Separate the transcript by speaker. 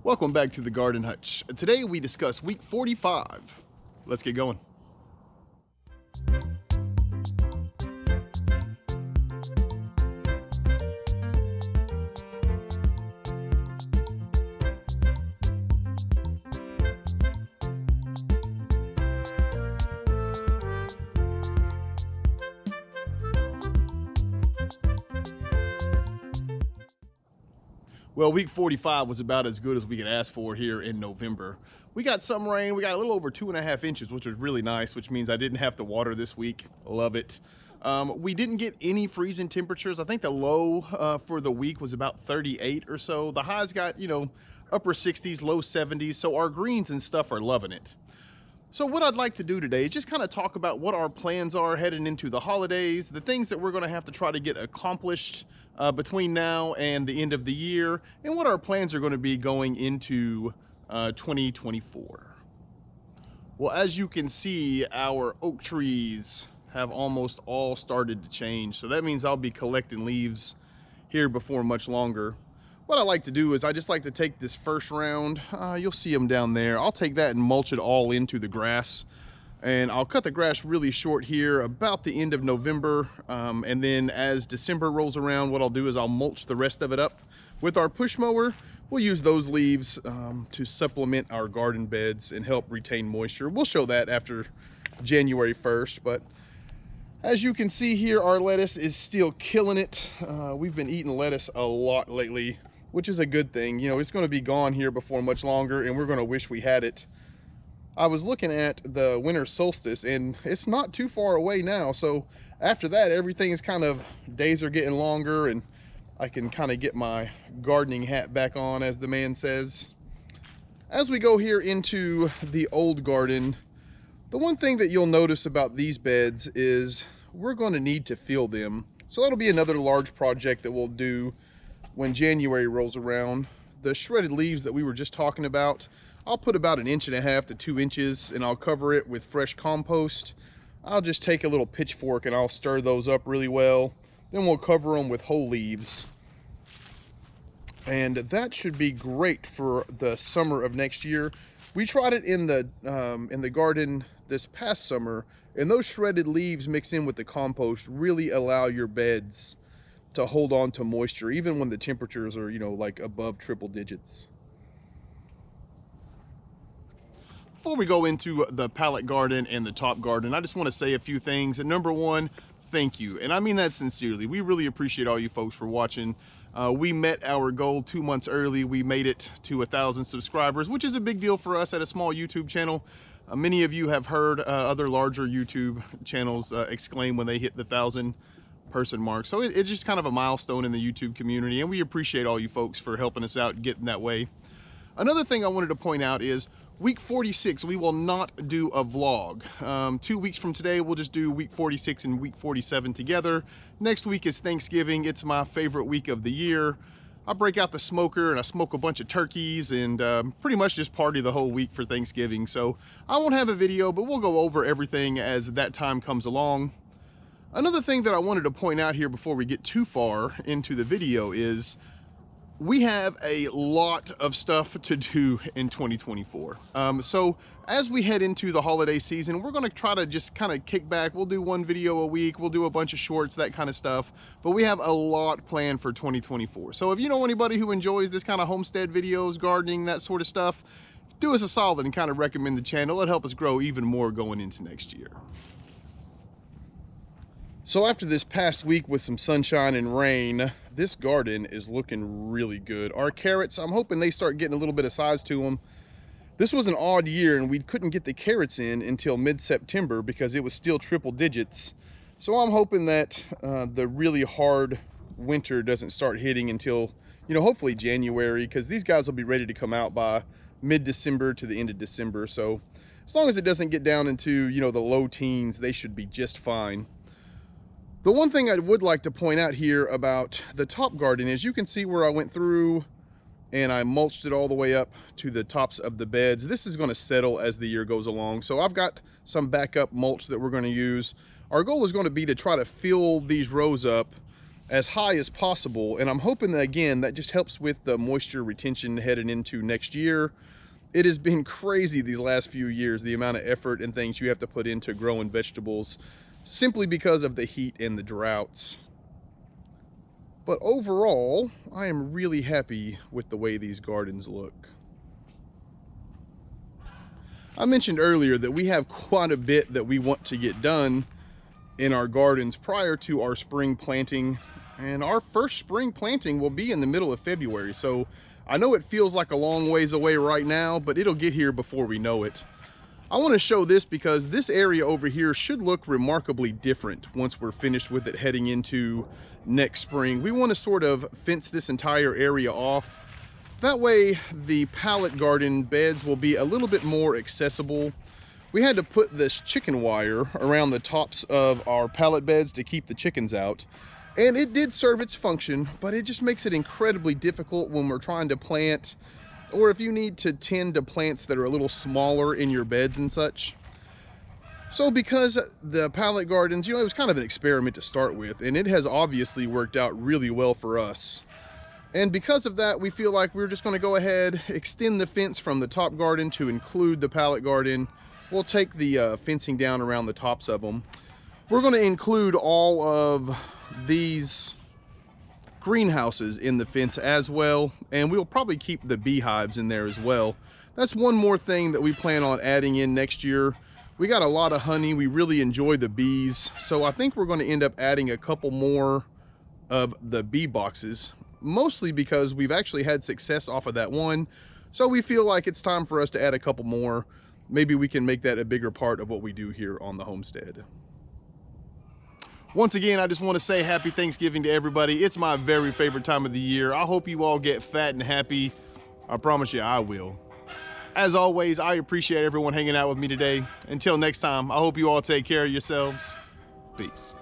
Speaker 1: Welcome back to the Garden Hutch. Today we discuss week 45. Let's get going. Well, week 45 was about as good as we could ask for here in November. We got some rain. We got a little over 2.5 inches, which was really nice, which means I didn't have to water this week. Love it. We didn't get any freezing temperatures. I think the low for the week was about 38 or so. The highs got, upper 60s, low 70s. So our greens and stuff are loving it. So what I'd like to do today is just kind of talk about what our plans are heading into the holidays, the things that we're going to have to try to get accomplished between now and the end of the year, and what our plans are going to be going into 2024. Well, as you can see, our oak trees have almost all started to change. So that means I'll be collecting leaves here before much longer. What I like to do is I just like to take this first round, you'll see them down there. I'll take that and mulch it all into the grass. And I'll cut the grass really short here about the end of November. And then as December rolls around, what I'll do is I'll mulch the rest of it up with our push mower. We'll use those leaves to supplement our garden beds and help retain moisture. We'll show that after January 1st, but as you can see here, our lettuce is still killing it. We've been eating lettuce a lot lately, which is a good thing. It's going to be gone here before much longer, and we're going to wish we had it. I was looking at the winter solstice, and it's not too far away now. So after that, everything is days are getting longer, and I can kind of get my gardening hat back on, as the man says. As we go here into the old garden, the one thing that you'll notice about these beds is we're going to need to fill them. So that'll be another large project that we'll do when January rolls around. The shredded leaves that we were just talking about, I'll put about 1.5 to 2 inches and I'll cover it with fresh compost. I'll just take a little pitchfork and I'll stir those up really well. Then we'll cover them with whole leaves. And that should be great for the summer of next year. We tried it in the garden this past summer, and those shredded leaves mixed in with the compost really allow your beds to hold on to moisture, even when the temperatures are, like above triple digits. Before we go into the pallet garden and the top garden, I just want to say a few things. And number one, thank you. And I mean that sincerely. We really appreciate all you folks for watching. We met our goal 2 months early. We made it to 1,000 subscribers, which is a big deal for us at a small YouTube channel. Many of you have heard other larger YouTube channels exclaim when they hit the 1,000 person mark. So it's just kind of a milestone in the YouTube community, and we appreciate all you folks for helping us out getting that way. Another thing I wanted to point out is week 46, we will not do a vlog. 2 weeks from today, we'll just do week 46 and week 47 together. Next week is Thanksgiving. It's my favorite week of the year. I break out the smoker and I smoke a bunch of turkeys and pretty much just party the whole week for Thanksgiving. So I won't have a video, but we'll go over everything as that time comes along. Another thing that I wanted to point out here before we get too far into the video is we have a lot of stuff to do in 2024. So as we head into the holiday season, we're going to try to just kind of kick back. We'll do one video a week. We'll do a bunch of shorts, that kind of stuff. But we have a lot planned for 2024. So if you know anybody who enjoys this kind of homestead videos, gardening, that sort of stuff, do us a solid and kind of recommend the channel. It'll help us grow even more going into next year. So after this past week with some sunshine and rain, this garden is looking really good. Our carrots, I'm hoping they start getting a little bit of size to them. This was an odd year and we couldn't get the carrots in until mid-September because it was still triple digits. So I'm hoping that the really hard winter doesn't start hitting until, hopefully January, because these guys will be ready to come out by mid-December to the end of December. So as long as it doesn't get down into, the low teens, they should be just fine. The one thing I would like to point out here about the top garden is you can see where I went through and I mulched it all the way up to the tops of the beds. This is going to settle as the year goes along. So I've got some backup mulch that we're going to use. Our goal is going to be to try to fill these rows up as high as possible. And I'm hoping that, again, that just helps with the moisture retention heading into next year. It has been crazy these last few years, the amount of effort and things you have to put into growing vegetables simply because of the heat and the droughts. But overall, I am really happy with the way these gardens look. I mentioned earlier that we have quite a bit that we want to get done in our gardens prior to our spring planting. And our first spring planting will be in the middle of February. So I know it feels like a long ways away right now, but it'll get here before we know it. I want to show this because this area over here should look remarkably different once we're finished with it heading into next spring. We want to sort of fence this entire area off. That way the pallet garden beds will be a little bit more accessible. We had to put this chicken wire around the tops of our pallet beds to keep the chickens out. And it did serve its function, but it just makes it incredibly difficult when we're trying to plant, or if you need to tend to plants that are a little smaller in your beds and such. So because the pallet gardens, you know, it was kind of an experiment to start with, and it has obviously worked out really well for us. And because of that, we feel like we're just going to go ahead, extend the fence from the top garden to include the pallet garden. We'll take the fencing down around the tops of them. We're going to include all of these greenhouses in the fence as well, and we'll probably keep the beehives in there as well. That's one more thing that we plan on adding in next year. We got a lot of honey. We really enjoy the bees, so I think we're going to end up adding a couple more of the bee boxes, mostly because we've actually had success off of that one. So we feel like it's time for us to add a couple more. Maybe we can make that a bigger part of what we do here on the homestead. Once again, I just want to say happy Thanksgiving to everybody. It's my very favorite time of the year. I hope you all get fat and happy. I promise you I will. As always, I appreciate everyone hanging out with me today. Until next time, I hope you all take care of yourselves. Peace.